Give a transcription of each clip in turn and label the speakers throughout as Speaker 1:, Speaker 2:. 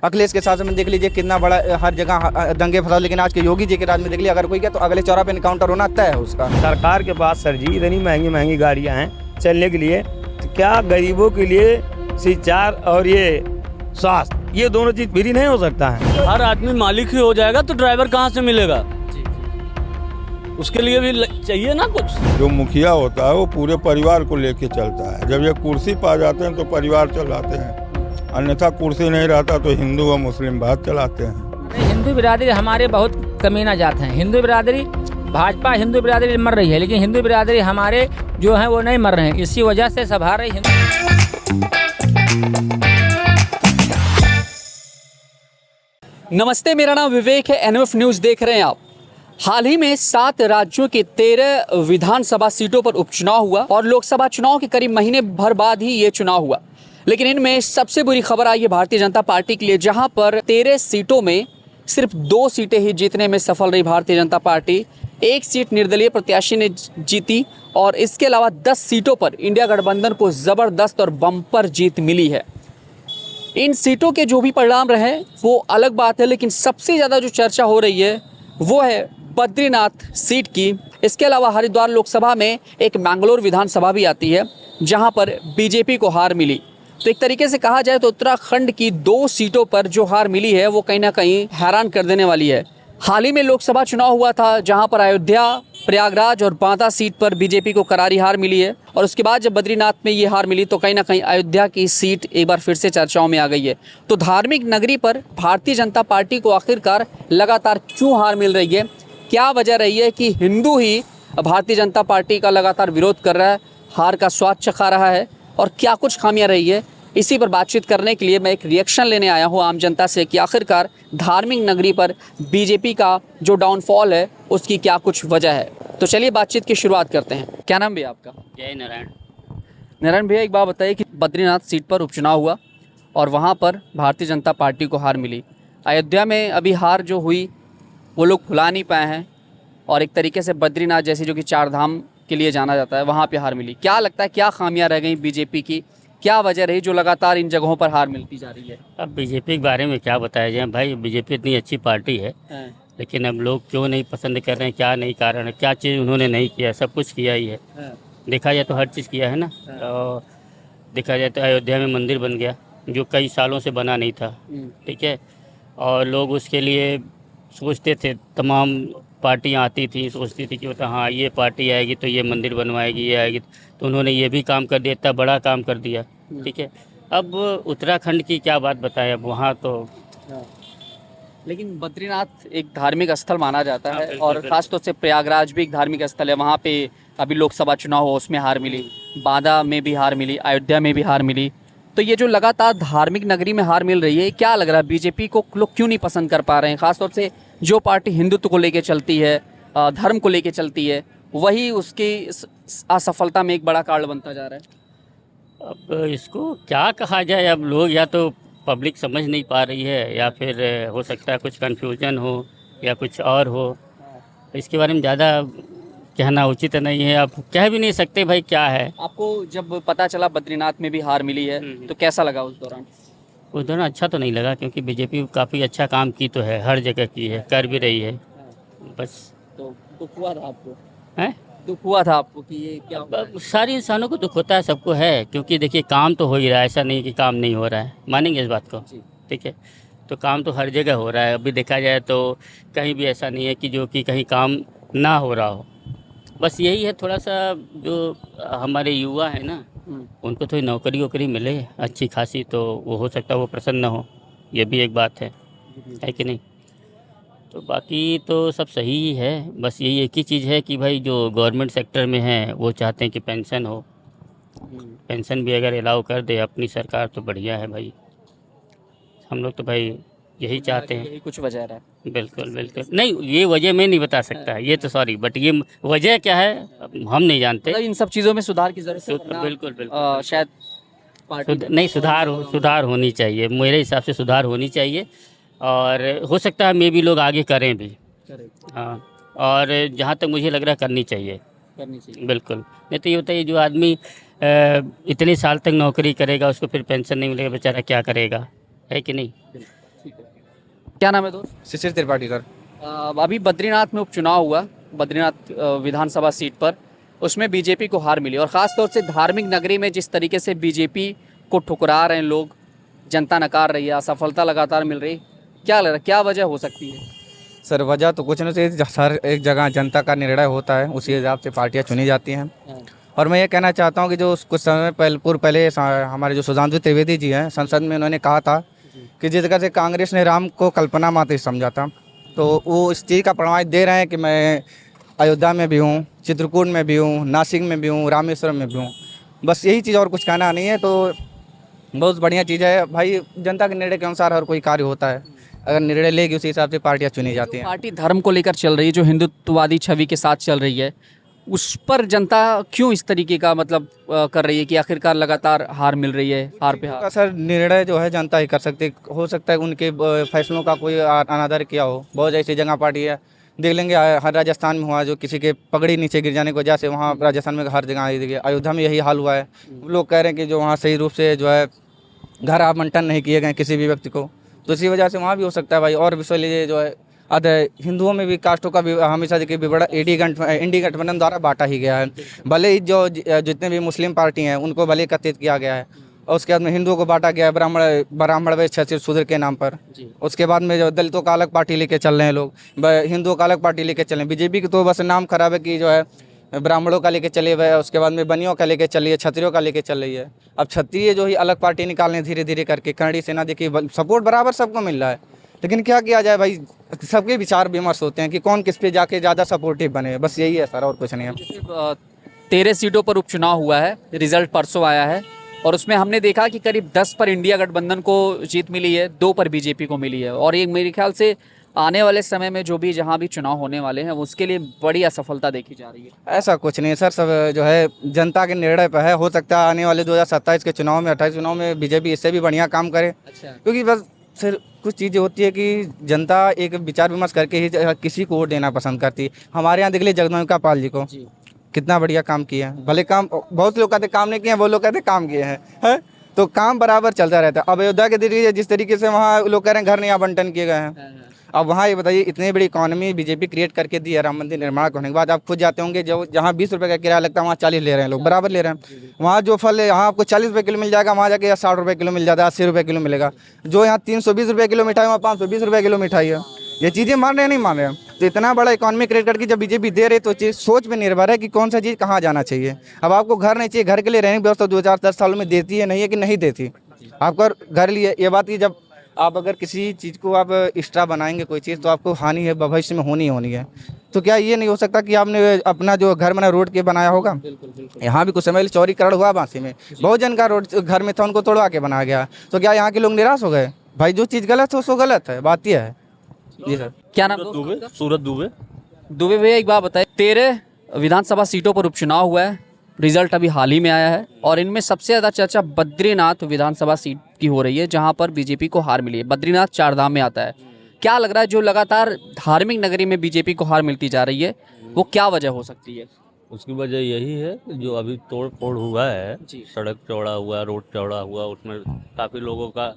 Speaker 1: अखिलेश के शासन में देख लीजिए कितना बड़ा हर जगह दंगे फसाद, लेकिन आज के योगी जी के राज में देख लीजिए अगर कोई गया तो अगले चौराहे पे इनकाउंटर होना तय है उसका।
Speaker 2: सरकार के पास सर जी इतनी महंगी महंगी गाड़ियां हैं चलने के लिए, तो क्या गरीबों के लिए सिंचाई और ये स्वास्थ्य ये दोनों चीज फ्री नहीं हो सकता है?
Speaker 3: हर आदमी मालिक ही हो जाएगा तो ड्राइवर कहाँ से मिलेगा? उसके लिए भी चाहिए ना कुछ।
Speaker 4: जो मुखिया होता है वो पूरे परिवार को लेके चलता है। जब ये कुर्सी पा जाते हैं तो परिवार चलाते हैं, अन्यथा कुर्सी नहीं रहता तो हिंदू और मुस्लिम बात चलाते हैं।
Speaker 5: हिंदू बिरादरी हमारे बहुत कमीना जात हैं। हिंदू बिरादरी भाजपा हिंदू बिरादरी मर रही है, लेकिन हिंदू बिरादरी हमारे जो हैं वो नहीं मर रहे हैं। इसी वजह से सभा रही हिंदू।
Speaker 6: नमस्ते, मेरा नाम विवेक है। एनएफ न्यूज़ देख रहे हैं आप। हाल ही में 7 राज्यों के 13 विधानसभा सीटों पर उपचुनाव हुआ और लोकसभा चुनाव के करीब महीने भर बाद ही ये चुनाव हुआ। लेकिन इनमें सबसे बुरी खबर आई है भारतीय जनता पार्टी के लिए, जहां पर 13 सीटों में सिर्फ 2 सीटें ही जीतने में सफल रही भारतीय जनता पार्टी। 1 सीट निर्दलीय प्रत्याशी ने जीती और इसके अलावा 10 सीटों पर इंडिया गठबंधन को ज़बरदस्त और बम्पर जीत मिली है। इन सीटों के जो भी परिणाम रहे वो अलग बात है, लेकिन सबसे ज़्यादा जो चर्चा हो रही है वो है बद्रीनाथ सीट की। इसके अलावा हरिद्वार लोकसभा में एक मैंगलोर विधानसभा भी आती है जहां पर बीजेपी को हार मिली। तो एक तरीके से कहा जाए तो उत्तराखंड की 2 सीटों पर जो हार मिली है वो कहीं ना कहीं हैरान कर देने वाली है। हाल ही में लोकसभा चुनाव हुआ था जहां पर अयोध्या, प्रयागराज और बांदा सीट पर बीजेपी को करारी हार मिली है और उसके बाद जब बद्रीनाथ में ये हार मिली तो कहीं ना कहीं अयोध्या की सीट एक बार फिर से चर्चाओं में आ गई है। तो धार्मिक नगरी पर भारतीय जनता पार्टी को आखिरकार लगातार क्यों हार मिल रही है? क्या वजह रही है कि हिंदू ही भारतीय जनता पार्टी का लगातार विरोध कर रहा है, हार का स्वाद चखा रहा है, और क्या कुछ खामियां रही है? इसी पर बातचीत करने के लिए मैं एक रिएक्शन लेने आया हूं आम जनता से कि आखिरकार धार्मिक नगरी पर बीजेपी का जो डाउनफॉल है उसकी क्या कुछ वजह है। तो चलिए बातचीत की शुरुआत करते हैं। क्या नाम भैया आपका?
Speaker 3: जय नारायण।
Speaker 6: नारायण भैया, एक बात बताइए कि बद्रीनाथ सीट पर उपचुनाव हुआ और वहाँ पर भारतीय जनता पार्टी को हार मिली। अयोध्या में अभी हार जो हुई वो लोग भुला नहीं पाए हैं और एक तरीके से बद्रीनाथ जैसी जो कि 4 धाम के लिए जाना जाता है वहाँ पे हार मिली। क्या लगता है क्या खामियां रह गई बीजेपी की? क्या वजह रही जो लगातार इन जगहों पर हार मिलती जा रही है?
Speaker 3: अब बीजेपी के बारे में क्या बताया जाए भाई, बीजेपी इतनी अच्छी पार्टी है लेकिन अब लोग क्यों नहीं पसंद कर रहे हैं, क्या नहीं कारण है, क्या चीज़ उन्होंने नहीं किया? सब कुछ किया ही है। देखा जाए तो हर चीज़ किया है ना। और देखा जाए तो अयोध्या में मंदिर बन गया जो कई सालों से बना नहीं था, ठीक है। और लोग उसके लिए सोचते थे, तमाम पार्टियां आती थी सोचती थी कि बता हाँ ये पार्टी आएगी तो ये मंदिर बनवाएगी, ये आएगी, तो उन्होंने ये भी काम कर दिया, इतना बड़ा काम कर दिया, ठीक है। अब उत्तराखंड की क्या बात बताएं, अब वहाँ तो
Speaker 6: लेकिन बद्रीनाथ एक धार्मिक स्थल माना जाता है और खासतौर से प्रयागराज भी एक धार्मिक स्थल है। वहाँ पे अभी लोकसभा चुनाव हो उसमें हार मिली, बांदा में भी हार मिली, अयोध्या में भी हार मिली। तो ये जो लगातार धार्मिक नगरी में हार मिल रही है, क्या लग रहा है बीजेपी को लोग क्यों नहीं पसंद कर पा रहे हैं? खासतौर से जो पार्टी हिंदुत्व को लेके चलती है, धर्म को लेके चलती है, वही उसकी असफलता में एक बड़ा कारण बनता जा रहा है।
Speaker 3: अब इसको क्या कहा जाए, अब लोग या तो पब्लिक समझ नहीं पा रही है या फिर हो सकता है कुछ कन्फ्यूजन हो या कुछ और हो। इसके बारे में ज़्यादा कहना उचित नहीं है, अब कह भी नहीं सकते भाई क्या है।
Speaker 6: आपको जब पता चला बद्रीनाथ में भी हार मिली है तो कैसा लगा उस दौरान?
Speaker 3: उस दौरान अच्छा तो नहीं लगा क्योंकि बीजेपी काफ़ी अच्छा काम की तो है, हर जगह की है, कर भी रही है। बस
Speaker 6: तो दुख हुआ था आपको?
Speaker 3: हैं?
Speaker 6: दुख हुआ था आपको कि ये क्या हुआ है?
Speaker 3: सारी इंसानों को दुख होता है, सबको है, क्योंकि देखिए काम तो हो ही रहा है, ऐसा नहीं कि काम नहीं हो रहा है, मानेंगे इस बात को, ठीक है। तो काम तो हर जगह हो रहा है। अभी देखा जाए तो कहीं भी ऐसा नहीं है कि जो कि कहीं काम ना हो रहा हो। बस यही है, थोड़ा सा जो हमारे युवा है ना उनको थोड़ी नौकरी वोकरी मिले अच्छी खासी तो वो हो सकता है वो प्रसन्न हो, ये भी एक बात है कि नहीं। तो बाकी तो सब सही ही है, बस यही एक ही चीज़ है कि भाई जो गवर्नमेंट सेक्टर में है वो चाहते हैं कि पेंशन हो। पेंशन भी अगर अलाउ कर दे अपनी सरकार तो बढ़िया है भाई। हम लोग तो भाई यही चाहते हैं।
Speaker 6: यही कुछ वजह रहा है।
Speaker 3: बिल्कुल बिल्कुल नहीं, ये वजह मैं नहीं बता सकता, ये तो सॉरी, बट ये वजह क्या है हम नहीं जानते।
Speaker 6: मतलब इन सब चीज़ों में सुधार की जरूरत है।
Speaker 3: बिल्कुल बिल्कुल
Speaker 6: शायद
Speaker 3: नहीं, सुधार होनी चाहिए, मेरे हिसाब से सुधार होनी चाहिए और हो सकता है मे भी लोग आगे करें भी। हाँ, और जहाँ तक मुझे लग रहा है करनी चाहिए बिल्कुल। नहीं तो ये होता है जो आदमी इतने साल तक नौकरी करेगा उसको फिर पेंशन नहीं मिलेगा, बेचारा क्या करेगा, है कि नहीं।
Speaker 6: क्या नाम है दोस्त?
Speaker 1: शिशिर त्रिपाठी सर।
Speaker 6: अभी बद्रीनाथ में उपचुनाव हुआ, बद्रीनाथ विधानसभा सीट पर, उसमें बीजेपी को हार मिली और ख़ास तौर से धार्मिक नगरी में जिस तरीके से बीजेपी को ठुकरा रहे हैं लोग, जनता नकार रही है, असफलता लगातार मिल रही, क्या लग रहा है क्या वजह हो सकती है?
Speaker 1: सर वजह तो कुछ नहीं, चाहिए हर एक जगह जनता का निर्णय होता है, उसी हिसाब से पार्टियां चुनी जाती हैं। और मैं ये कहना चाहता हूँ कि जो कुछ समय पहले हमारे जो सुधांशु त्रिवेदी जी हैं संसद में, उन्होंने कहा था कि जिस जगह से कांग्रेस ने राम को कल्पना मात्र समझा था, तो वो इस चीज़ का प्रमाण दे रहे हैं कि मैं अयोध्या में भी हूँ, चित्रकूट में भी हूँ, नासिक में भी हूँ, रामेश्वरम में भी हूँ। बस यही चीज़, और कुछ कहना नहीं है। तो बहुत बढ़िया चीज़ है भाई, जनता के निर्णय के अनुसार हर कोई कार्य होता है, अगर निर्णय लेगी उसी हिसाब से पार्टियां चुनी जाती हैं।
Speaker 6: पार्टी धर्म को लेकर चल रही है, जो हिंदुत्ववादी छवि के साथ चल रही है, उस पर जनता क्यों इस तरीके का मतलब कर रही है कि आखिरकार लगातार हार मिल रही है, हार पे हार?
Speaker 1: सर निर्णय जो है जनता ही कर सकती है, हो सकता है उनके फैसलों का कोई अनादर किया हो। बहुत ऐसी जगह पार्टी है, देख लेंगे हर राजस्थान में हुआ, जो किसी के पगड़ी नीचे गिर जाने की वजह से वहाँ राजस्थान में हर जगह देखिए, अयोध्या में यही हाल हुआ है। लोग कह रहे हैं कि जो वहाँ सही रूप से जो है घर आवंटन नहीं किए गए किसी भी व्यक्ति को, तो इसी वजह से वहाँ भी हो सकता है भाई। और विषय लीजिए जो है हिंदुओं में भी कास्टों का भी हमेशा देखिए बड़ा इंडी गठबंधन द्वारा बांटा ही गया है। भले ही जो जितने भी मुस्लिम पार्टी हैं उनको भले एकत्रित किया गया है, और उसके बाद में हिंदुओं को बांटा गया है ब्राह्मण व क्षत्रिय शूद्र के नाम पर। उसके बाद में जो दलितों का अलग पार्टी लेके चल रहे हैं लोग, हिंदुओं का अलग पार्टी लेके चल रहे हैं। बीजेपी की तो बस नाम खराब है कि जो है ब्राह्मणों का लेके चले हुए, उसके बाद में बनियों का लेके चली है, क्षत्रियों का लेके चल रही है। अब क्षत्रिय जो ही अलग पार्टी निकालने धीरे धीरे करके, करणी सेना देखिए सपोर्ट बराबर सबको मिल रहा है, लेकिन क्या किया जाए भाई, सबके विचार विमर्श होते हैं कि कौन किस पे जाके ज़्यादा सपोर्टिव बने, बस यही है सर, और कुछ नहीं है।
Speaker 6: 13 सीटों पर उपचुनाव हुआ है, रिजल्ट परसों आया है, और उसमें हमने देखा कि करीब 10 पर इंडिया गठबंधन को जीत मिली है, 2 पर बीजेपी को मिली है, और ये मेरे ख्याल से आने वाले समय में जो भी जहां भी चुनाव होने वाले हैं उसके लिए बड़ी असफलता देखी जा रही है।
Speaker 1: ऐसा कुछ नहीं सर, सब जो है जनता के निर्णय पर है। हो सकता है आने वाले 2027 के चुनाव में, 28 चुनाव में बीजेपी इससे भी बढ़िया काम करे।
Speaker 6: अच्छा।
Speaker 1: क्योंकि बस फिर कुछ चीज़ें होती है कि जनता एक विचार विमर्श करके ही किसी को वोट देना पसंद करती है। हमारे यहाँ देख लीजिए जगदम्बिका पाल जी को, कितना बढ़िया काम किया है। भले काम बहुत लोग कहते काम नहीं किए हैं, वो लोग कहते काम किए हैं, तो काम बराबर चलता रहता है। अब अयोध्या के देखिए जिस तरीके से वहाँ लोग कह रहे हैं घर नहीं आवंटन किए गए हैं, अब वहाँ ये बताइए इतनी बड़ी इकॉनमी बीजेपी क्रिएट करके दी है। राम मंदिर निर्माण होने के बाद आप खुद जाते होंगे, जो जहाँ 20 रुपये का किराया लगता है वहाँ 40 ले रहे हैं लोग, बराबर ले रहे हैं। वहाँ जो फल है यहाँ आपको 40 रुपये किलो मिल जाएगा, वहाँ जाके 60 रुपये किलो मिल जाता है, 80 रुपये किलो मिलेगा। जो यहाँ 320 रुपये किलो मिठाई, वहाँ 520 रुपये किलो मिठाई है। ये चीज़ें मान रहे हैं नहीं मान रहे हैं? तो इतना बड़ा इकॉनमी क्रिएट करके जब बीजेपी दे रहे, तो चीज़ सोच पे निर्भर है कि कौन सा चीज़ कहाँ जाना चाहिए। अब आपको घर नहीं चाहिए, घर के लिए रहने की व्यवस्था 2010 सालों में देती है, नहीं है कि नहीं देती। आपका घर लिए ये बात की, जब आप अगर किसी चीज़ को आप एक्स्ट्रा बनाएंगे कोई चीज़, तो आपको हानि है भविष्य में होनी है। तो क्या ये नहीं हो सकता कि आपने अपना जो घर बना रोड के बनाया होगा? यहाँ भी कुछ समय चौड़ीकरण हुआ बांसी में, बहुत जन का रोड घर में था, उनको तोड़वा के बनाया गया। तो क्या यहाँ के लोग निराश हो गए? भाई जो चीज़ गलत है सो गलत है, बात यह है। जी सर।
Speaker 6: क्या नाम?
Speaker 2: सूरत दुबे।
Speaker 6: दुबे भैया एक बात बताइए, 13 विधानसभा सीटों पर उपचुनाव हुआ है, रिजल्ट अभी हाल ही में आया है, और इनमें सबसे ज़्यादा चर्चा बद्रीनाथ विधानसभा सीट की हो रही है, जहां पर बीजेपी को हार मिली है। बद्रीनाथ 4 धाम में आता है। क्या लग रहा है जो लगातार धार्मिक नगरी में बीजेपी को हार मिलती जा रही है, वो क्या वजह हो सकती है?
Speaker 7: उसकी वजह यही है कि जो अभी तोड़ फोड़ हुआ है, सड़क चौड़ा हुआ, रोड चौड़ा हुआ, उसमें काफ़ी लोगों का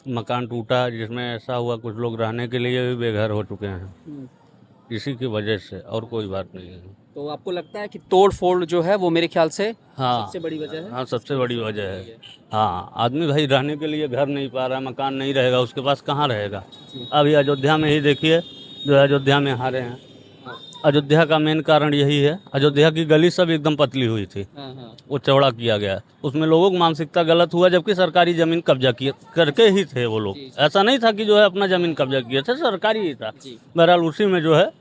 Speaker 7: मकान टूटा, जिसमें ऐसा हुआ कुछ लोग रहने के लिए भी बेघर हो चुके हैं। इसी की वजह से, और कोई बात नहीं है।
Speaker 6: तो आपको लगता है कि तोड़ फोड़ जो है वो मेरे ख्याल से
Speaker 7: हाँ
Speaker 6: सबसे बड़ी वजह है?
Speaker 7: हाँ, सबसे बड़ी वजह है। हाँ, आदमी भाई रहने के लिए घर नहीं पा रहा, मकान नहीं रहेगा, उसके पास कहाँ रहेगा। अभी अयोध्या में ही देखिए, जो अयोध्या में हारे हैं, अयोध्या का मेन कारण यही है। अयोध्या की गली सब एकदम पतली हुई थी, वो चौड़ा किया गया, उसमें लोगों की मानसिकता गलत हुआ, जबकि सरकारी ज़मीन कब्जा किए करके ही थे वो लोग। ऐसा नहीं था कि जो है अपना ज़मीन कब्जा किए थे, सरकारी ही था। बहरहाल उसी में जो है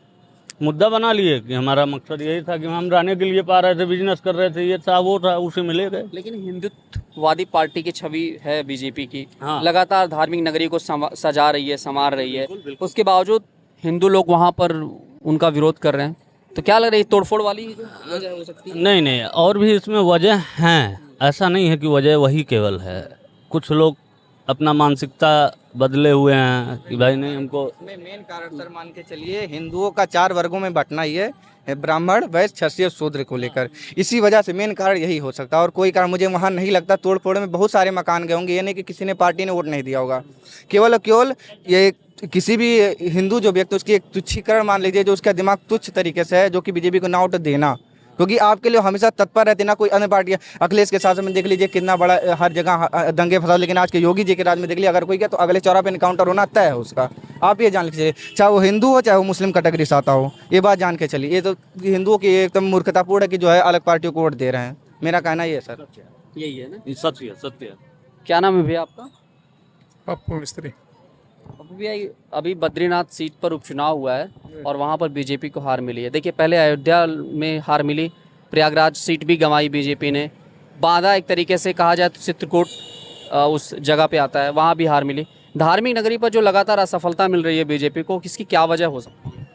Speaker 7: मुद्दा बना लिए कि हमारा मकसद यही था कि हम रहने के लिए पा रहे थे, बिजनेस कर रहे थे, ये था वो था, उसी में ले गए।
Speaker 6: लेकिन हिंदुत्ववादी पार्टी की छवि है बीजेपी की,
Speaker 7: हाँ।
Speaker 6: लगातार धार्मिक नगरी को सजा रही है, संवार रही है, उसके बावजूद हिंदू लोग वहाँ पर उनका विरोध कर रहे हैं। तो क्या लग रहा है, तोड़फोड़ वाली वजह हो सकती है?
Speaker 7: नहीं, और भी इसमें वजह हैं, ऐसा नहीं है कि वजह वही केवल है। कुछ लोग अपना मानसिकता बदले हुए हैं कि भाई नहीं हमको।
Speaker 1: मेन कारण सर मान के चलिए हिंदुओं का 4 वर्गों में बांटना ही है, ब्राह्मण, वैश्य, क्षत्रिय, शूद्र को लेकर। इसी वजह से मेन कारण यही हो सकता है और कोई कारण मुझे वहाँ नहीं लगता। तोड़ फोड़ में बहुत सारे मकान गए होंगे, ये नहीं कि किसी ने पार्टी ने वोट नहीं दिया होगा। केवल और केवल ये किसी भी हिंदू जो व्यक्ति उसकी एक तुच्छीकरण मान लीजिए, जो उसका दिमाग तुच्छ तरीके से है, जो कि बीजेपी को ना वोट देना, क्योंकि आपके लिए हमेशा तत्पर रहते ना कोई अन्य पार्टी। अखिलेश के शासन में देख लीजिए कितना बड़ा हर जगह दंगे फसाद, लेकिन आज के योगी जी के राज में देख लीजिए अगर कोई गया तो अगले चौराहे पे इनकाउंटर होना तय है उसका। आप ये जान लीजिए, चाहे वो हिंदू हो चाहे वो मुस्लिम कैटेगरी से आता हो, ये बात जान के चलिए। ये तो हिंदुओं की एकदम मूर्खतापूर्ण है कि जो है अलग पार्टियों को वोट दे रहे हैं। मेरा कहना ये है सर।
Speaker 6: यही है ना।
Speaker 7: ये सत्य है, सत्य है।
Speaker 6: क्या नाम है भैया आपका?
Speaker 8: पप्पू मिस्त्री।
Speaker 6: पप्पू भैया, अभी बद्रीनाथ सीट पर उपचुनाव हुआ है और वहाँ पर बीजेपी को हार मिली है। देखिए, पहले अयोध्या में हार मिली, प्रयागराज सीट भी गंवाई बीजेपी ने, बांदा एक तरीके से कहा जाए तो चित्रकूट उस जगह पे आता है, वहाँ भी हार मिली। धार्मिक नगरी पर जो लगातार असफलता मिल रही है बीजेपी को, किसकी क्या वजह हो सकती है?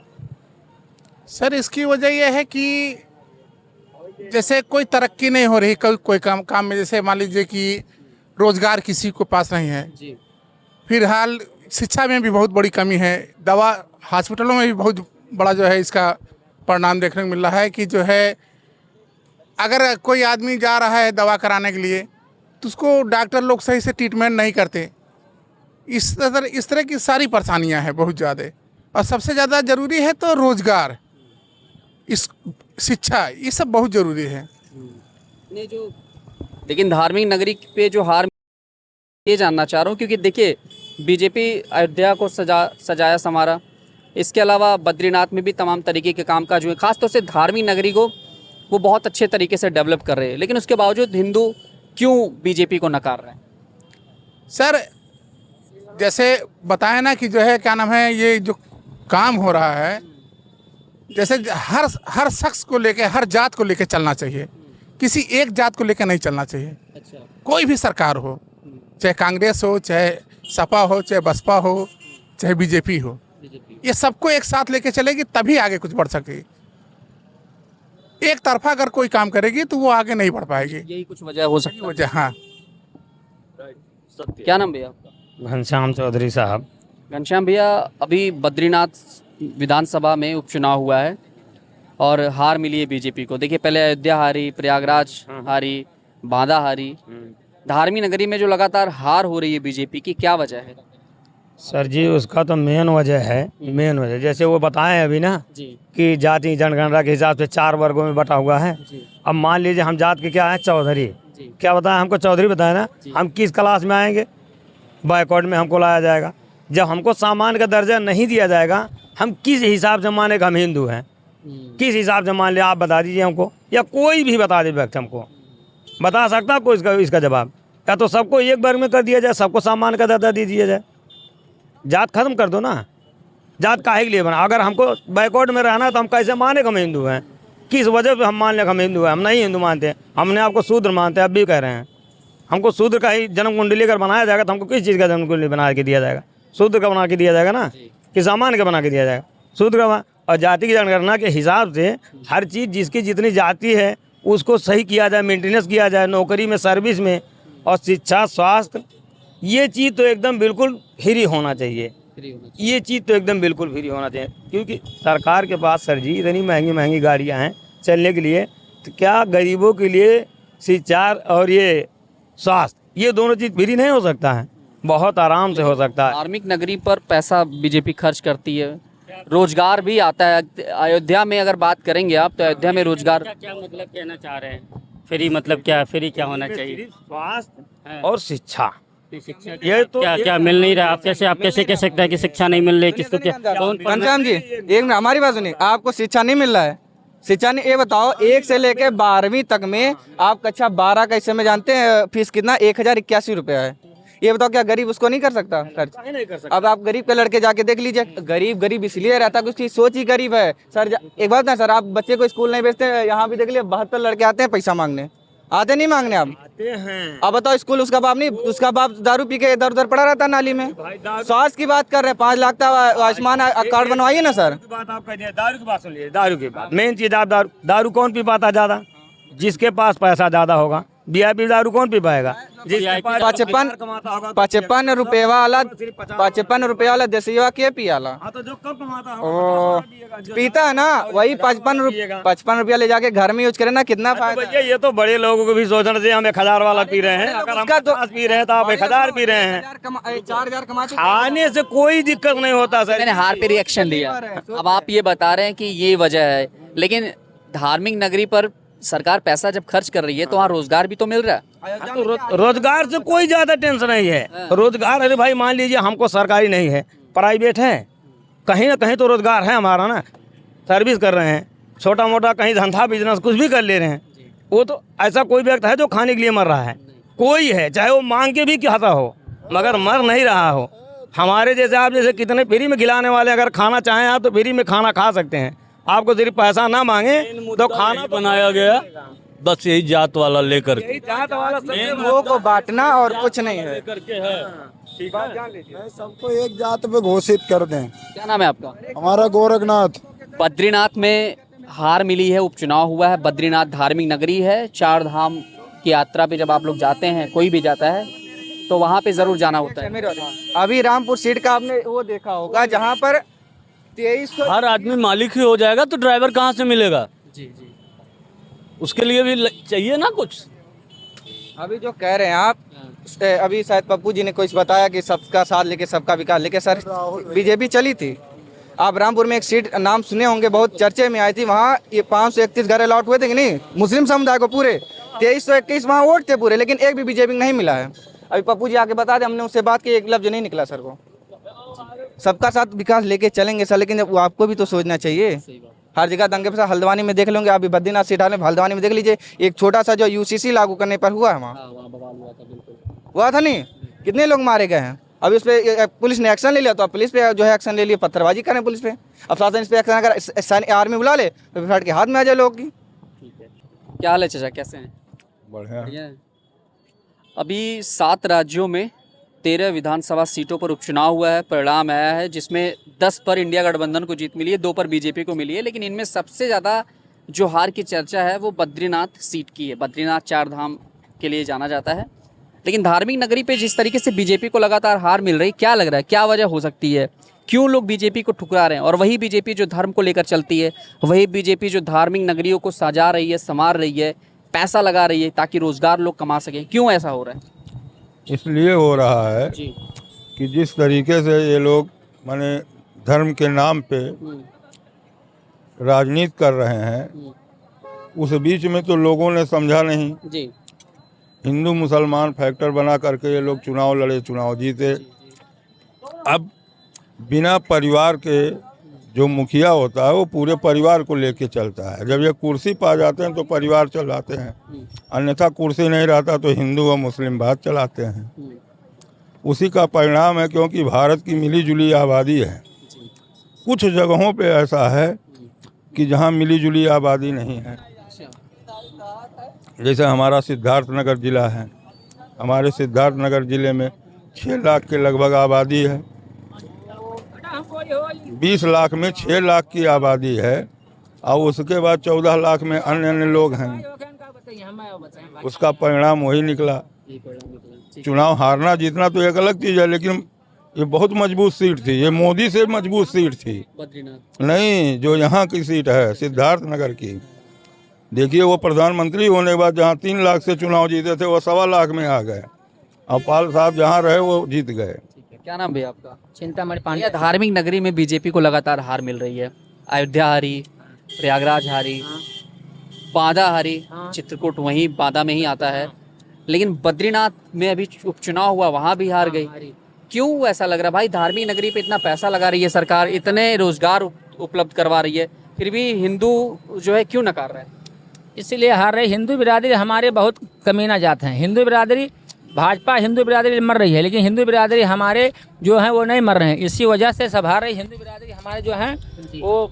Speaker 8: सर, इसकी वजह यह है कि जैसे कोई तरक्की नहीं हो रही कोई काम में। जैसे मान लीजिए कि रोजगार किसी को पास नहीं है
Speaker 6: जी।
Speaker 8: फिर हाल शिक्षा में भी बहुत बड़ी कमी है, दवा हॉस्पिटलों में भी बहुत बड़ा जो है इसका परिणाम देखने को मिल रहा है कि जो है अगर कोई आदमी जा रहा है दवा कराने के लिए तो उसको डॉक्टर लोग सही से ट्रीटमेंट नहीं करते। इस तरह की सारी परेशानियां हैं बहुत ज़्यादा, और सबसे ज़्यादा ज़रूरी है तो रोज़गार, इस शिक्षा, ये सब बहुत ज़रूरी है।
Speaker 6: नहीं, जो लेकिन धार्मिक नगरी पे जो हार, ये जानना चाह रहा हूँ क्योंकि देखिए बीजेपी अयोध्या को सजाया संवारा, इसके अलावा बद्रीनाथ में भी तमाम तरीके के कामकाज हुए, खासतौर से धार्मिक नगरी को वो बहुत अच्छे तरीके से डेवलप कर रहे हैं, लेकिन उसके बावजूद हिंदू क्यों बीजेपी को नकार रहे हैं?
Speaker 8: सर, जैसे बताया ना कि जो है क्या नाम है, ये जो काम हो रहा है, जैसे हर शख्स को लेके, हर जात को लेके चलना चाहिए, किसी एक जात को लेके नहीं चलना चाहिए।
Speaker 6: अच्छा।
Speaker 8: कोई भी सरकार हो, चाहे कांग्रेस हो, चाहे सपा हो, चाहे बसपा हो, चाहे बीजेपी हो, ये सबको एक साथ लेके चलेगी तभी आगे कुछ बढ़ सकेगी। एक तरफा अगर कोई काम करेगी तो वो आगे नहीं बढ़ पाएगी।
Speaker 6: यही कुछ वजह हो सकती है।
Speaker 8: वजह, हाँ।
Speaker 6: क्या नाम भैया आपका?
Speaker 2: घनश्याम चौधरी साहब।
Speaker 6: घनश्याम भैया, अभी बद्रीनाथ विधानसभा में उपचुनाव हुआ है और हार मिली है बीजेपी को। देखिए, पहले अयोध्या हारी, प्रयागराज हारी, बांदा हारी। धार्मिक नगरी में जो लगातार हार हो रही है बीजेपी की, क्या वजह है?
Speaker 2: सर जी, उसका तो मेन वजह है, मेन वजह जैसे वो बताएं अभी ना
Speaker 6: जी।
Speaker 2: कि जाति जनगणना के हिसाब से 4 वर्गों में बटा हुआ है। अब मान लीजिए हम जात के क्या है, चौधरी। क्या बताया हमको? चौधरी बताया ना। हम किस क्लास में आएंगे? बैकवर्ड में हमको लाया जाएगा। जब हमको सामान्य का दर्जा नहीं दिया जाएगा, हम किस हिसाब से माने कि हम हिंदू हैं? किस हिसाब से मान लिया? आप बता दीजिए हमको, या कोई भी बता दे व्यक्ति हमको बता सकता है कोई इसका जवाब? या तो सबको एक वर्ग में कर दिया जाए, सबको सामान्य का दर्जा दे दिया जाए, जात खत्म कर दो ना। जात काहे के लिए बना? अगर हमको बैकवर्ड में रहना है तो हम कैसे माने कि हम हिंदू हैं? किस वजह से हम मान लें हम हिंदू हैं? हम नहीं हिंदू मानते, हमने आपको शूद्र मानते हैं, अब भी कह रहे हैं। हमको शूद्र का ही जन्म कुंडली अगर बनाया जाएगा तो हमको किस चीज़ का जन्म कुंडली बना के दिया जाएगा? शूद्र का बना के दिया जाएगा ना, कि सामान्य का बना के दिया जाएगा? शूद्र का। और जाति की जनगणना के हिसाब से हर चीज़ जिसकी जितनी जाति है उसको सही किया जाए, मेंटेनेंस किया जाए, नौकरी में, सर्विस में, और शिक्षा, स्वास्थ्य, ये चीज़ तो एकदम बिल्कुल फ्री होना चाहिए। ये चीज़ तो एकदम बिल्कुल फ्री होना चाहिए, क्योंकि सरकार के पास सर जी इतनी महंगी महंगी गाड़ियाँ हैं चलने के लिए, तो क्या गरीबों के लिए शिक्षा और ये स्वास्थ्य, ये दोनों चीज़ फ्री नहीं हो सकता है? बहुत आराम से हो सकता है।
Speaker 6: धार्मिक नगरी पर पैसा बीजेपी खर्च करती है, रोजगार भी आता है। अयोध्या में अगर बात करेंगे आप, तो अयोध्या में रोजगार,
Speaker 3: क्या मतलब कहना चाह रहे हैं? फ्री मतलब क्या? फ्री क्या होना चाहिए?
Speaker 2: स्वास्थ्य और शिक्षा,
Speaker 3: शिक्षा
Speaker 2: ये तो
Speaker 3: क्या मिल नहीं रहा? आप कैसे कह सकते हैं कि शिक्षा नहीं मिल रही? किसको क्या?
Speaker 1: घनश्याम जी, एक मिनट हमारी बात सुनिए। आपको शिक्षा नहीं मिल रहा है? शिक्षा नहीं, ये बताओ 1 से लेकर 12वीं तक में आप कक्षा 12 का इस समय जानते हैं फीस कितना? 1081 रुपया है। ये बताओ क्या गरीब उसको नहीं कर सकता खर्च?
Speaker 2: नहीं कर सकता।
Speaker 1: अब आप गरीब के लड़के जाके देख लीजिए, गरीब इसलिए रहता है कि उसकी सोच ही गरीब है। सर एक बात ना सर, आप बच्चे को स्कूल नहीं भेजते, यहाँ भी देख लीजिए 72 लड़के आते हैं पैसा मांगने, आते नहीं मांगने? आप
Speaker 2: आते हैं।
Speaker 1: अब बताओ, स्कूल उसका बाप नहीं, उसका बाप दारू पी के इधर उधर पड़ा रहता नाली में। स्वास्थ्य की बात कर रहे हैं, 5 लाख का आयुष्मान कार्ड बनवाइए ना सर।
Speaker 2: बात आप कह दिए, दारू की बात सुन लीजिए। दारू की बात मेन चीज, आप दारू कौन पी पाता ज़्यादा? जिसके पास पैसा ज़्यादा होगा। वीआईपी दारू कौन पी पाएगा?
Speaker 1: पचपन रुपये वाला 55 रुपये वाला देसिया के पियाला
Speaker 2: तो जो कम कमाता
Speaker 1: पीता है ना, वही 55 रुपया ले जाके घर में यूज करे ना, कितना फायदा।
Speaker 2: भैया ये तो बड़े लोगों को भी सोचना चाहिए, हम 1000 वाला पी रहे हैं, अगर हम 50 पी रहे हैं तो आप 1000 पी रहे हैं।
Speaker 1: 4000 कमाते
Speaker 2: खाने से कोई दिक्कत नहीं होता सर।
Speaker 6: मैंने हार पे रिएक्शन लिया। अब आप ये बता रहे हैं कि ये वजह है, लेकिन धार्मिक नगरी पर सरकार पैसा जब खर्च कर रही है तो वहाँ रोजगार भी तो मिल रहा है।
Speaker 2: तो रोजगार से कोई ज्यादा टेंशन नहीं है। रोजगार, अरे भाई मान लीजिए हमको सरकारी नहीं है, प्राइवेट है, कहीं ना कहीं तो रोजगार है हमारा ना, सर्विस कर रहे हैं, छोटा मोटा कहीं धंधा बिजनेस कुछ भी कर ले रहे हैं। वो तो ऐसा कोई व्यक्ति है जो खाने के लिए मर रहा है? कोई है, चाहे वो मांग के भी खाता हो मगर मर नहीं रहा हो। हमारे जैसे आप जैसे कितने फ्री में खिलाने वाले, अगर खाना चाहें आप तो फ्री में खाना खा सकते हैं, आपको सिर्फ पैसा ना मांगे तो खाना
Speaker 7: बनाया गया बस यही जात वाला लेकर के,
Speaker 2: जात वाला
Speaker 1: लोगों को बांटना और कुछ नहीं है।
Speaker 9: सबको एक जात पे घोषित कर दें।
Speaker 6: क्या नाम है आपका?
Speaker 9: हमारा गोरखनाथ।
Speaker 6: बद्रीनाथ में हार मिली है, उपचुनाव हुआ है। बद्रीनाथ धार्मिक नगरी है, 4 धाम की यात्रा पे जब आप लोग जाते हैं, कोई भी जाता है तो वहाँ पे जरूर जाना होता है।
Speaker 1: अभी रामपुर सीट का आपने वो देखा होगा जहाँ पर 2300
Speaker 7: हर आदमी मालिक ही हो जाएगा तो ड्राइवर कहाँ से मिलेगा?
Speaker 6: जी जी,
Speaker 7: उसके लिए भी चाहिए ना कुछ।
Speaker 1: अभी जो कह रहे हैं आप, अभी शायद पप्पू जी ने कुछ बताया कि सबका साथ लेके सबका विकास लेके, सर बीजेपी चली थी। आप रामपुर में एक सीट नाम सुने होंगे, बहुत चर्चे में आई थी, वहाँ ये 531 घर अलॉट हुए थे कि नहीं मुस्लिम समुदाय को, पूरे 2321 वहाँ वोट थे पूरे, लेकिन एक भी बीजेपी नहीं मिला है। अभी पप्पू जी आके बता दें, हमने उससे बात की, एक लफ्ज नहीं निकला सर को। सबका साथ विकास लेके चलेंगे सर, लेकिन वो आपको भी तो सोचना चाहिए। हर जगह दंगे फसाद, हल्द्वानी में देख लोगे, अभी बद्रीनाथ सीट आने हल्द्वानी में देख लीजिए, एक छोटा सा जो यूसीसी लागू करने पर हुआ है वहाँ हुआ था नहीं, कितने लोग मारे गए हैं। अभी उस पर पुलिस ने एक्शन ले लिया तो अब पुलिस पे जो है एक्शन ले लिया, पत्थरबाजी करें पुलिस पे। अब शासन इस पर एक्शन, अगर आर्मी बुला ले तो फट के हाथ में आ जाए लोग की।
Speaker 6: क्या हाल है चाचा, कैसे हैं?
Speaker 4: बढ़िया।
Speaker 6: अभी 7 राज्यों में 13 विधानसभा सीटों पर उपचुनाव हुआ है, परिणाम आया है जिसमें 10 पर इंडिया गठबंधन को जीत मिली है, 2 पर बीजेपी को मिली है। लेकिन इनमें सबसे ज़्यादा जो हार की चर्चा है वो बद्रीनाथ सीट की है। बद्रीनाथ 4 धाम के लिए जाना जाता है, लेकिन धार्मिक नगरी पे जिस तरीके से बीजेपी को लगातार हार मिल रही, क्या लग रहा है क्या वजह हो सकती है? क्यों लोग बीजेपी को ठुकरा रहे हैं? और वही बीजेपी जो धर्म को लेकर चलती है, वही बीजेपी जो धार्मिक नगरियों को सजा रही है, संवार रही है, पैसा लगा रही है ताकि रोजगार लोग कमा सकें, क्यों ऐसा हो रहा है?
Speaker 4: इसलिए हो रहा है कि जिस तरीके से ये लोग माने धर्म के नाम पे राजनीति कर रहे हैं, उस बीच में तो लोगों ने समझा नहीं।
Speaker 6: जी,
Speaker 4: हिंदू मुसलमान फैक्टर बना करके ये लोग चुनाव लड़े, चुनाव जीते। अब बिना परिवार के जो मुखिया होता है वो पूरे परिवार को लेके चलता है। जब ये कुर्सी पा जाते हैं तो परिवार चलाते हैं, अन्यथा कुर्सी नहीं रहता तो हिंदू और मुस्लिम बात चलाते हैं। उसी का परिणाम है, क्योंकि भारत की मिली जुली आबादी है। कुछ जगहों पे ऐसा है कि जहाँ मिली जुली आबादी नहीं है, जैसे हमारा सिद्धार्थनगर ज़िला है। हमारे सिद्धार्थनगर ज़िले में 6 लाख के लगभग आबादी है। 20 लाख में 6 लाख की आबादी है, और उसके बाद 14 लाख में अन्य अन्य लोग हैं। उसका परिणाम वही निकला। चुनाव हारना जीतना तो एक अलग चीज़ है, लेकिन ये बहुत मजबूत सीट थी, ये मोदी से मजबूत सीट थी। नहीं, जो यहाँ की सीट है सिद्धार्थनगर की, देखिए वो प्रधानमंत्री होने के बाद जहाँ 3 लाख से चुनाव जीते थे वो 1.25 लाख में आ गए, और पाल साहब जहाँ रहे वो जीत गए।
Speaker 6: क्या नाम भैया आपका?
Speaker 5: चिंतामणि पांडे।
Speaker 6: ये धार्मिक नगरी में बीजेपी को लगातार हार मिल रही है। अयोध्या हारी, प्रयागराज हारी, बांदा हारी, चित्रकूट वहीं बांदा में ही आता है, लेकिन बद्रीनाथ में अभी उपचुनाव हुआ, वहाँ भी हार गई। क्यों ऐसा लग रहा है भाई? धार्मिक नगरी पे इतना पैसा लगा रही है सरकार, इतने रोजगार उपलब्ध करवा रही है, फिर भी हिंदू जो है क्यों नकार रहा है?
Speaker 5: इसीलिए हार रही। हिंदू बिरादरी हमारे बहुत कमीना जात हैं। हिंदू बिरादरी, भाजपा हिंदू बिरादरी मर रही है, लेकिन हिंदू बिरादरी हमारे जो हैं वो नहीं मर रहे हैं। इसी वजह से सब हार रही। हिंदू बिरादरी हमारे जो हैं वो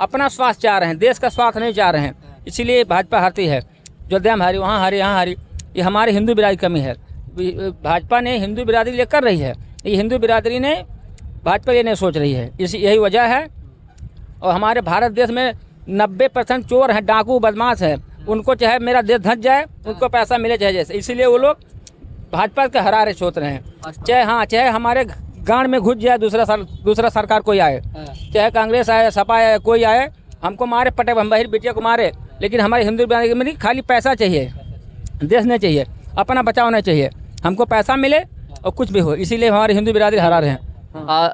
Speaker 5: अपना स्वास्थ्य चाह रहे हैं, देश का स्वास्थ्य नहीं चाह रहे हैं, इसीलिए भाजपा हारती है। अयोध्या में हारी, वहाँ हारी, यहाँ हारी, ये हमारी हिंदू बिरादरी कमी है। भाजपा ने हिंदू बिरादरी ले कर रही है, ये हिंदू बिरादरी ने भाजपा ये नहीं सोच रही है, यही वजह है। और हमारे भारत देश में 90% चोर हैं, डाकू बदमाश है, उनको चाहे मेरा देश धंस जाए, उनको पैसा मिले चाहे जैसे, इसीलिए वो लोग भाजपा के हरारे सोच रहे हैं। चाहे हमारे गांड में घुस जाए दूसरा सरकार कोई आए, चाहे कांग्रेस आए, सपा आए, कोई आए, हमको मारे पटे, हम बहिर बेटिया को मारे, लेकिन हमारे हिंदू बिरादरी में खाली पैसा चाहिए, देश नहीं चाहिए, अपना बचाव नहीं चाहिए, हमको पैसा मिले और कुछ भी हो, इसीलिए हमारे हिंदू बिरादरी हरा रहे हैं।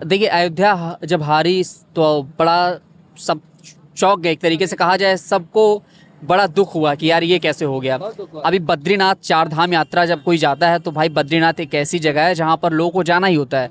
Speaker 6: देखिए, अयोध्या जब हारी तो बड़ा सब चौंक गए, एक तरीके से कहा जाए सबको बड़ा दुख हुआ कि यार ये कैसे हो गया। अभी बद्रीनाथ चार धाम यात्रा जब कोई जाता है तो भाई बद्रीनाथ एक ऐसी जगह है जहाँ पर लोगों को जाना ही होता है,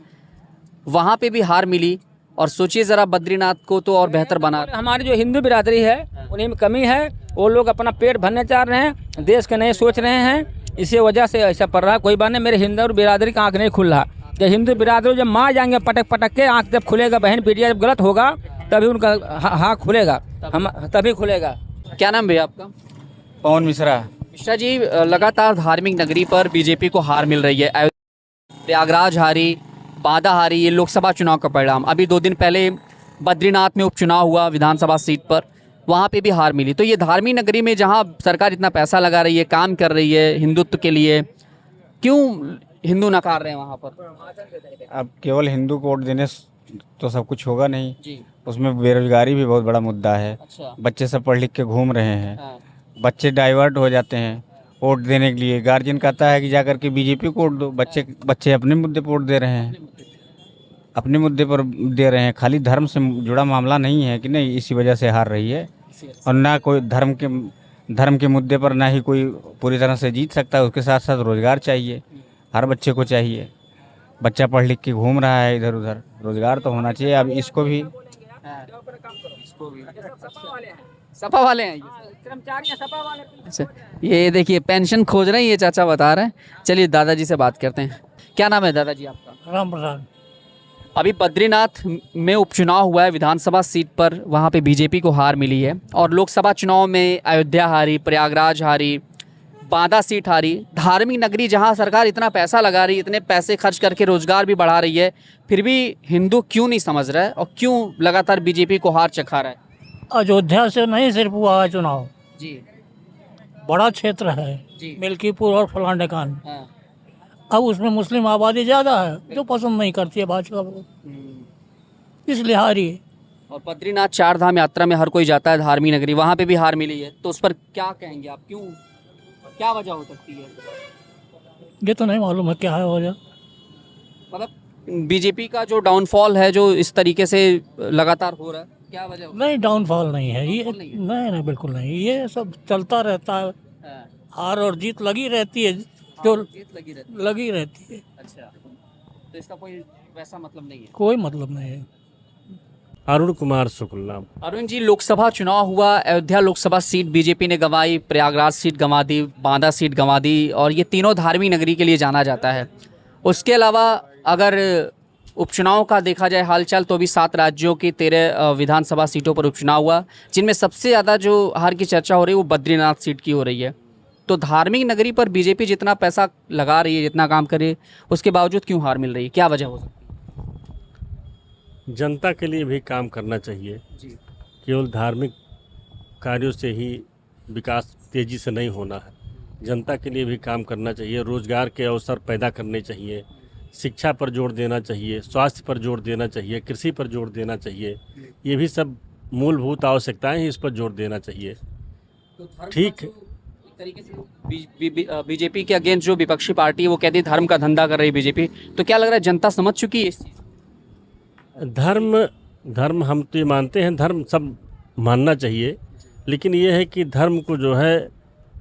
Speaker 6: वहाँ पे भी हार मिली, और सोचिए ज़रा बद्रीनाथ को तो और बेहतर बना।
Speaker 5: हमारी जो हिंदू बिरादरी है उन्हीं में कमी है, वो लोग अपना पेट भरने चाह रहे हैं, देश के नहीं सोच रहे हैं, इसी वजह से ऐसा पड़ रहा है। कोई बात नहीं, मेरे हिंदू बिरादरी का आँख नहीं खुल रहा। जब हिंदू बिरादरी जब मार जाएंगे पटक के, आँख जब खुलेगा, बहन बेटिया जब गलत होगा तभी उनका हाँ खुलेगा, हम तभी खुलेगा।
Speaker 6: क्या नाम भैया आपका?
Speaker 1: पवन मिश्रा।
Speaker 6: मिश्रा जी, लगातार धार्मिक नगरी पर बीजेपी को हार मिल रही है। प्रयागराज हारी, बांदा हारी, ये लोकसभा चुनाव का परिणाम। अभी 2 दिन पहले बद्रीनाथ में उपचुनाव हुआ विधानसभा सीट पर, वहाँ पे भी हार मिली। तो ये धार्मिक नगरी में जहाँ सरकार इतना पैसा लगा रही है, काम कर रही है हिंदुत्व के लिए, क्यों हिंदू नकार रहे हैं वहाँ पर?
Speaker 10: अब केवल हिंदू को वोट देने तो सब कुछ होगा नहीं
Speaker 6: जी।
Speaker 10: उसमें बेरोजगारी भी बहुत बड़ा मुद्दा है।
Speaker 6: अच्छा।
Speaker 10: बच्चे सब पढ़ लिख के घूम रहे हैं,
Speaker 6: हाँ।
Speaker 10: बच्चे डाइवर्ट हो जाते हैं वोट देने के लिए। गार्जियन कहता है कि जा करके बीजेपी को वोट दो, बच्चे अपने मुद्दे पर वोट दे रहे हैं, अपने मुद्दे पर दे रहे हैं। खाली धर्म से जुड़ा मामला नहीं है कि नहीं, इसी वजह से हार रही है। और ना कोई धर्म के मुद्दे पर ना ही कोई पूरी तरह से जीत सकता है। उसके साथ साथ रोजगार चाहिए, हर बच्चे को चाहिए। बच्चा पढ़ लिख के घूम रहा है इधर उधर, रोजगार तो होना चाहिए। अब इसको भी
Speaker 6: सपा वाले हैं अच्छा, ये देखिए पेंशन खोज रहे हैं ये चाचा बता रहे हैं। चलिए दादाजी से बात करते हैं। क्या नाम है दादाजी आपका?
Speaker 2: राम प्रसाद।
Speaker 6: अभी बद्रीनाथ में उपचुनाव हुआ है विधानसभा सीट पर, वहाँ पे बीजेपी को हार मिली है, और लोकसभा चुनाव में अयोध्या हारी, प्रयागराज हारी, बांदा सीट हारी। धार्मिक नगरी जहाँ सरकार इतना पैसा लगा रही है, इतने पैसे खर्च करके रोजगार भी बढ़ा रही है, फिर भी हिंदू क्यों नहीं समझ रहा है और क्यों लगातार बीजेपी को हार चखा रहा है?
Speaker 2: अयोध्या से नहीं सिर्फ हुआ है चुनाव,
Speaker 6: जी
Speaker 2: बड़ा क्षेत्र है
Speaker 6: जी।
Speaker 2: मिल्कीपुर और फलाने कान।
Speaker 6: हाँ।
Speaker 2: अब उसमें मुस्लिम आबादी ज़्यादा है जो पसंद नहीं करती है भाजपा को, इसलिए हारी है।
Speaker 6: और बद्रीनाथ चार धाम यात्रा में हर कोई जाता है धार्मिक नगरी, वहाँ पे भी हार मिली है, तो उस पर क्या कहेंगे आप? क्यों, क्या वजह हो सकती है?
Speaker 2: ये तो नहीं मालूम है क्या है वजह।
Speaker 6: मतलब बीजेपी का जो डाउनफॉल है जो इस तरीके से लगातार हो रहा है, क्या वजह?
Speaker 2: नहीं, डाउनफॉल नहीं है ये, नहीं बिल्कुल नहीं, ये सब चलता रहता है, हार और जीत लगी रहती है, जो लगी रहती है।
Speaker 6: अच्छा, तो इसका कोई वैसा मतलब नहीं है?
Speaker 2: कोई मतलब नहीं है।
Speaker 7: अरुण कुमार शुक्ल नाम।
Speaker 6: अरुण जी, लोकसभा चुनाव हुआ, अयोध्या लोकसभा सीट बीजेपी ने गंवाई, प्रयागराज सीट गंवा दी, बांदा सीट गंवा दी, और ये तीनों धार्मिक नगरी के लिए जाना जाता है। उसके अलावा अगर उपचुनाव का देखा जाए हालचाल, तो अभी 7 राज्यों की 13 विधानसभा सीटों पर उपचुनाव हुआ, जिनमें सबसे ज़्यादा जो हार की चर्चा हो रही है वो बद्रीनाथ सीट की हो रही है। तो धार्मिक नगरी पर बीजेपी जितना पैसा लगा रही है, जितना काम कर रही है, उसके बावजूद क्यों हार मिल रही है? क्या वजह हो सकती है?
Speaker 7: जनता के लिए भी काम करना चाहिए जी। केवल धार्मिक कार्यों से ही विकास तेज़ी से नहीं होना है, जनता के लिए भी काम करना चाहिए। रोज़गार के अवसर पैदा करने चाहिए, शिक्षा पर जोर देना चाहिए, स्वास्थ्य पर जोर देना चाहिए, कृषि पर जोर देना चाहिए। ये भी सब मूलभूत आवश्यकताएं हैं, इस पर जोर देना चाहिए। ठीक
Speaker 6: तरीके से बीजेपी के अगेंस्ट जो विपक्षी पार्टी है वो कहती है धर्म का धंधा कर रही है बीजेपी, तो क्या लग रहा है जनता समझ चुकी है इस चीज़?
Speaker 7: धर्म हम तो ये मानते हैं, धर्म सब मानना चाहिए, लेकिन ये है कि धर्म को जो है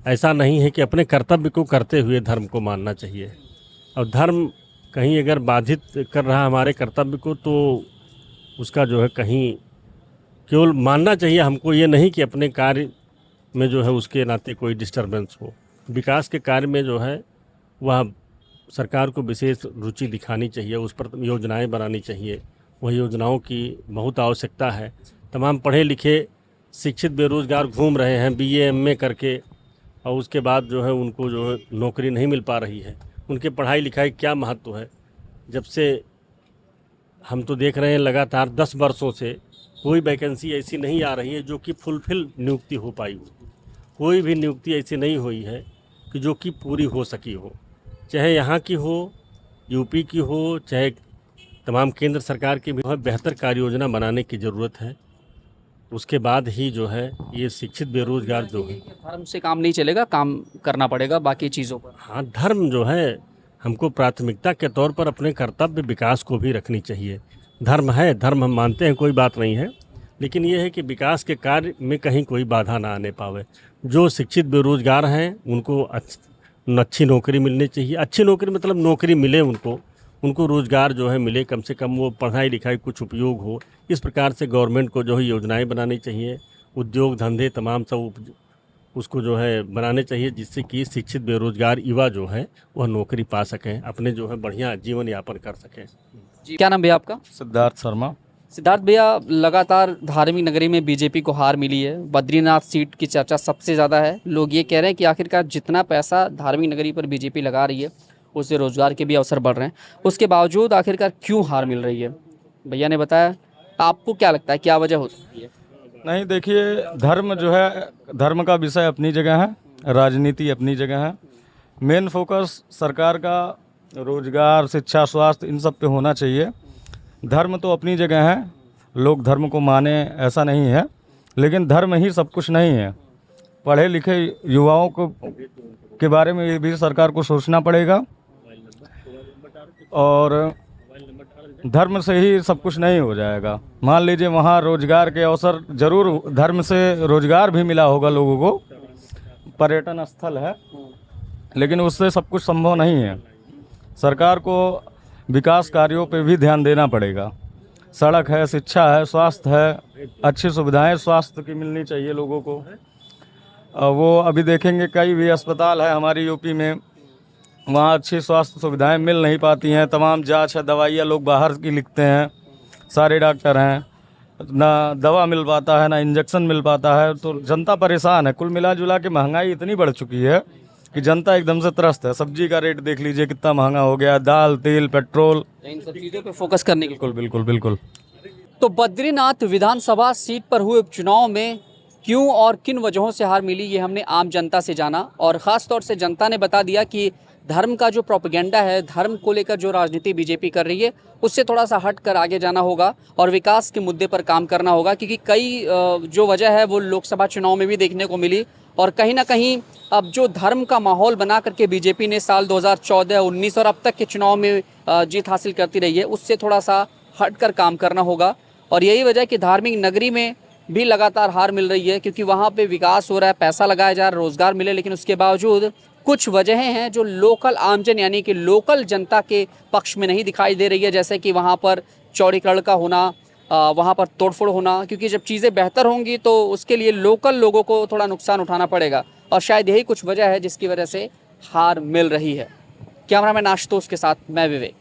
Speaker 7: ऐसा नहीं है कि अपने कर्तव्य को करते हुए धर्म को मानना चाहिए। और धर्म कहीं अगर बाधित कर रहा है हमारे कर्तव्य को, तो उसका जो है कहीं केवल मानना चाहिए हमको, ये नहीं कि अपने कार्य में जो है उसके नाते कोई डिस्टर्बेंस हो। विकास के कार्य में जो है वह सरकार को विशेष रुचि दिखानी चाहिए, उस पर योजनाएं बनानी चाहिए। वह योजनाओं की बहुत आवश्यकता है। तमाम पढ़े लिखे शिक्षित बेरोज़गार घूम रहे हैं BA MA करके, और उसके बाद जो है उनको जो है नौकरी नहीं मिल पा रही है। उनके पढ़ाई लिखाई क्या महत्व है? जब से हम तो देख रहे हैं लगातार 10 वर्षों से कोई वैकेंसी ऐसी नहीं आ रही है जो कि फुलफिल नियुक्ति हो पाई हो।
Speaker 11: कोई भी नियुक्ति ऐसी नहीं हुई है कि जो कि पूरी हो सकी हो, चाहे यहाँ की हो, यूपी की हो, चाहे तमाम केंद्र सरकार की भी हो। बेहतर कार्य योजना बनाने की ज़रूरत है। उसके बाद ही जो है ये शिक्षित बेरोजगार जो है,
Speaker 6: धर्म से काम नहीं चलेगा, काम करना पड़ेगा बाकी चीज़ों पर।
Speaker 11: हाँ, धर्म जो है हमको प्राथमिकता के तौर पर अपने कर्तव्य विकास को भी रखनी चाहिए। धर्म है, धर्म हम मानते हैं, कोई बात नहीं है, लेकिन ये है कि विकास के कार्य में कहीं कोई बाधा ना आने पावे। जो शिक्षित बेरोजगार हैं उनको अच्छी नौकरी मिलनी चाहिए। अच्छी नौकरी मतलब नौकरी मिले उनको रोज़गार जो है मिले, कम से कम वो पढ़ाई लिखाई कुछ उपयोग हो। इस प्रकार से गवर्नमेंट को जो है योजनाएं बनानी चाहिए, उद्योग धंधे तमाम सब उसको जो है बनाने चाहिए, जिससे कि शिक्षित बेरोजगार युवा जो है वह नौकरी पा सकें, अपने जो है बढ़िया जीवन यापन कर सकें।
Speaker 6: जी, क्या नाम भैया आपका?
Speaker 10: सिद्धार्थ शर्मा।
Speaker 6: सिद्धार्थ भैया, लगातार धार्मिक नगरी में बीजेपी को हार मिली है। बद्रीनाथ सीट की चर्चा सबसे ज़्यादा है। लोग ये कह रहे हैं कि आखिरकार जितना पैसा धार्मिक नगरी पर बीजेपी लगा रही है उससे रोजगार के भी अवसर बढ़ रहे हैं, उसके बावजूद आखिरकार क्यों हार मिल रही है? भैया ने बताया, आपको क्या लगता है क्या वजह हो सकती है?
Speaker 10: नहीं, देखिए, धर्म जो है, धर्म का विषय अपनी जगह है, राजनीति अपनी जगह है। मेन फोकस सरकार का रोजगार, शिक्षा, स्वास्थ्य इन सब पे होना चाहिए। धर्म तो अपनी जगह है, लोग धर्म को माने ऐसा नहीं है, लेकिन धर्म ही सब कुछ नहीं है। पढ़े लिखे युवाओं को के बारे में भी सरकार को सोचना पड़ेगा, और धर्म से ही सब कुछ नहीं हो जाएगा। मान लीजिए वहाँ रोजगार के अवसर, जरूर धर्म से रोजगार भी मिला होगा लोगों को, पर्यटन स्थल है, लेकिन उससे सब कुछ संभव नहीं है। सरकार को विकास कार्यों पे भी ध्यान देना पड़ेगा। सड़क है, शिक्षा है, स्वास्थ्य है, अच्छी सुविधाएं स्वास्थ्य की मिलनी चाहिए लोगों को। वो अभी देखेंगे कई भी अस्पताल है हमारी यूपी में, वहाँ अच्छी स्वास्थ्य सुविधाएं मिल नहीं पाती हैं। तमाम जांच है, दवाइयाँ लोग बाहर की लिखते हैं, सारे डॉक्टर हैं, ना दवा मिल पाता है, ना इंजेक्शन मिल पाता है, तो जनता परेशान है। कुल मिला जुला के महंगाई इतनी बढ़ चुकी है कि जनता एकदम से त्रस्त है। सब्जी का रेट देख लीजिए कितना महंगा हो गया, दाल, तेल, पेट्रोल,
Speaker 6: इन सब चीज़ों पे फोकस करने के।
Speaker 10: बिल्कुल।
Speaker 6: तो बद्रीनाथ विधानसभा सीट पर हुए उपचुनाव में क्यों और किन वजहों से हार मिली, ये हमने आम जनता से जाना, और ख़ास तौर से जनता ने बता दिया कि धर्म का जो प्रोपेगेंडा है, धर्म को लेकर जो राजनीति बीजेपी कर रही है, उससे थोड़ा सा हट कर आगे जाना होगा और विकास के मुद्दे पर काम करना होगा। क्योंकि कई जो वजह है वो लोकसभा चुनाव में भी देखने को मिली, और कहीं ना कहीं अब जो धर्म का माहौल बना करके बीजेपी ने साल 2014, 19 और अब तक के चुनाव में जीत हासिल करती रही है, उससे थोड़ा सा हट कर काम करना होगा। और यही वजह है कि धार्मिक नगरी में भी लगातार हार मिल रही है, क्योंकि वहाँ पे विकास हो रहा है, पैसा लगाया जा रहा है, रोज़गार मिले, लेकिन उसके बावजूद कुछ वजहें हैं जो लोकल आमजन यानी कि लोकल जनता के पक्ष में नहीं दिखाई दे रही है। जैसे कि वहाँ पर चौड़ीकरण का होना, वहाँ पर तोड़फोड़ होना, क्योंकि जब चीज़ें बेहतर होंगी तो उसके लिए लोकल लोगों को थोड़ा नुकसान उठाना पड़ेगा, और शायद यही कुछ वजह है जिसकी वजह से हार मिल रही है। कैमरामैन आशुतोष के साथ मैं विवेक।